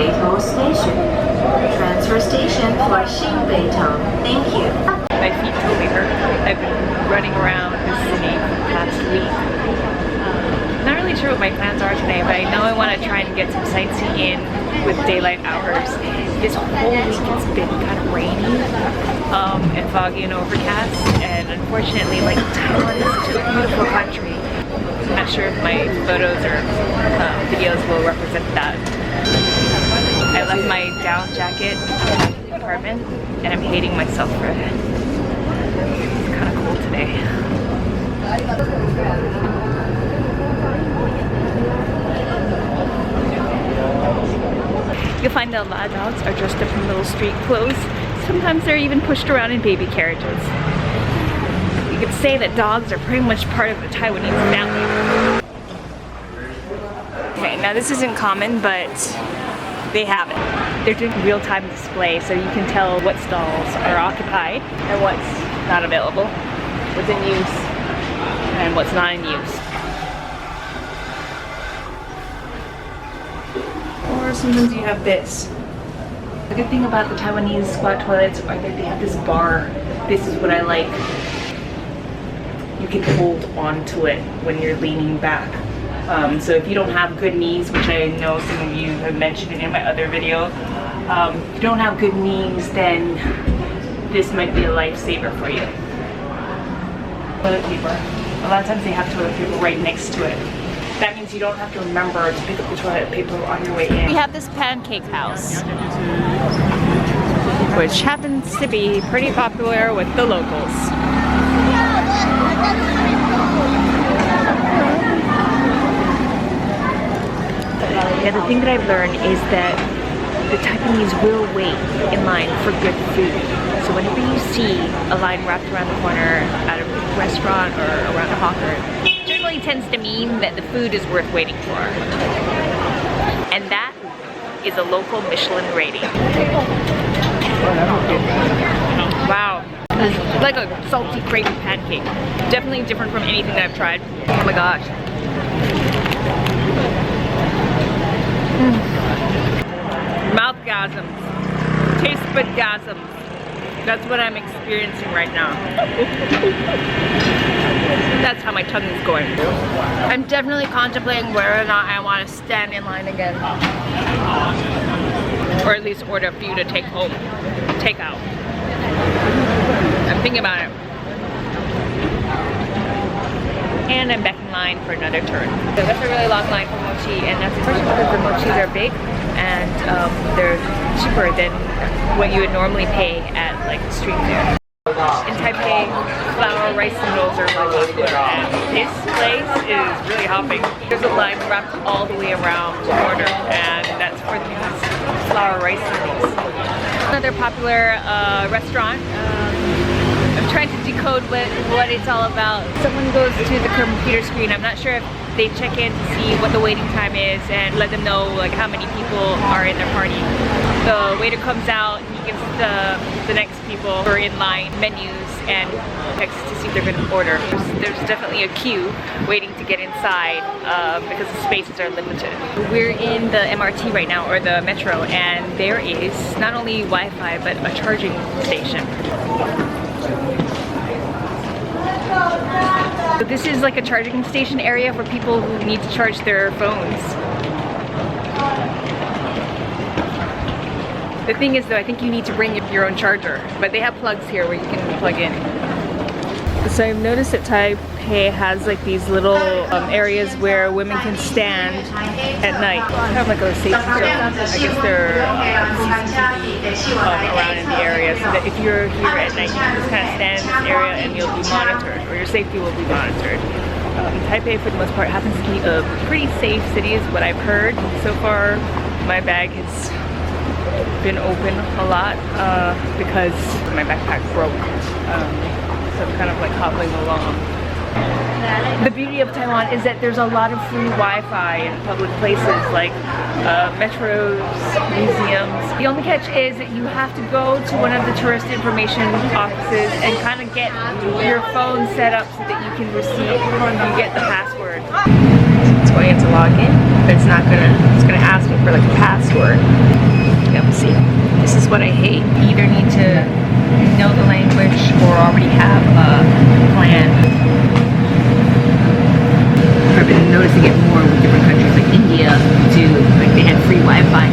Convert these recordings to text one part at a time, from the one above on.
Beitao Station. Transfer station for Xinbeitao. Thank you. My feet totally hurt. I've been running around the city for the past week. Not really sure what my plans are today, but I know I want to try and get some sightseeing in with daylight hours. This whole week it's been kind of rainy and foggy and overcast, and unfortunately, like, Taiwan is such a beautiful country. I'm not sure if my photos or videos will represent that. I left my down jacket in the apartment and I'm hating myself for it. It's kind of cold today. You'll find that a lot of dogs are dressed up in little street clothes. Sometimes they're even pushed around in baby carriages. You could say that dogs are pretty much part of the Taiwanese family. Okay, now this isn't common, but they have it. They're doing real-time display, so you can tell what stalls are occupied and what's not available, what's in use, and what's not in use. Or sometimes you have this. The good thing about the Taiwanese squat toilets are that they have this bar. This is what I like. You can hold on to it when you're leaning back. So if you don't have good knees, which I know some of you have mentioned in my other video, if you don't have good knees, then this might be a lifesaver for you. Toilet paper. A lot of times they have toilet paper right next to it. That means you don't have to remember to pick up the toilet paper on your way in. We have this pancake house, which happens to be pretty popular with the locals. Yeah, the thing that I've learned is that the Taiwanese will wait in line for good food. So whenever you see a line wrapped around the corner at a restaurant or around a hawker, it generally tends to mean that the food is worth waiting for. And that is a local Michelin rating. Wow. It's like a salty crepe pancake. Definitely different from anything that I've tried. Oh my gosh. Mouthgasms, taste bud gasms. That's what I'm experiencing right now. That's how my tongue is going. I'm definitely contemplating whether or not I want to stand in line again. Or at least order a few to take home, take out. I'm thinking about it. And I'm back in line for another turn. So that's a really long line for mochi, and that's especially because the mochis are big and they're cheaper than what you would normally pay at like the street fair. In Taipei, flour rice noodles are really popular, and this place is really hopping. There's a line wrapped all the way around the corner, and that's for these flour rice noodles. Another popular restaurant. I'm trying to decode what it's all about. Someone goes to the computer screen. I'm not sure if they check in to see what the waiting time is and let them know like how many people are in their party. The waiter comes out and he gives the next people who are in line menus and checks to see if they're going to order. There's definitely a queue waiting to get inside because the spaces are limited. We're in the MRT right now, or the metro, and there is not only Wi-Fi but a charging station. So this is like a charging station area for people who need to charge their phones. The thing is though, I think you need to bring your own charger, but they have plugs here where you can plug in. So I've noticed that Taipei has like these little areas where women can stand at night. Kind of like a safety zone. I guess they're CCTV around in the area, so that if you're here at night, you can just kind of stand in this area and you'll be monitored, or your safety will be monitored. Taipei, for the most part, happens to be a pretty safe city is what I've heard. So far, my bag has been open a lot because my backpack broke. So I'm kind of like hobbling along. The beauty of Taiwan is that there's a lot of free Wi-Fi in public places like metros, museums. The only catch is that you have to go to one of the tourist information offices and kind of get your phone set up so that you can receive, you get the password. It's going to log in. but it's gonna ask me for like a password. Yep, see, this is what I hate. You either need to know the language or already have a plan. I've been noticing it more with different countries like India too. Like they had free Wi-Fi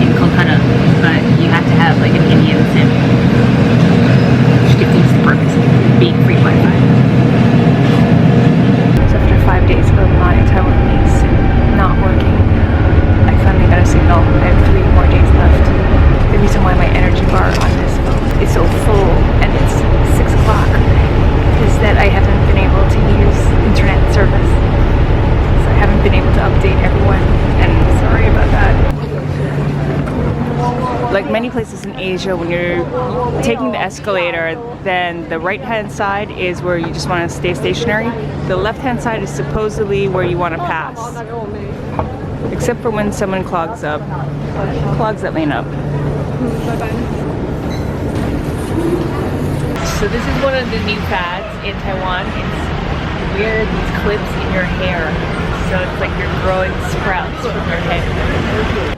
in Kolkata, but you have to have like an Indian SIM, which defeats the purpose of being free Wi-Fi. So after 5 days of my Taiwanese not working, I finally got a signal. I have 3 more days left. The reason why my energy bar on this phone is so full and it's 6 o'clock is that I haven't been able to use internet service. So I haven't been able to update everyone, and I'm sorry about that. Like many places in Asia, when you're taking the escalator, then the right-hand side is where you just want to stay stationary. The left-hand side is supposedly where you want to pass. Except for when someone clogs that lane up. So this is one of the new fads in Taiwan. It's wear these clips in your hair. So it's like you're growing sprouts from your head.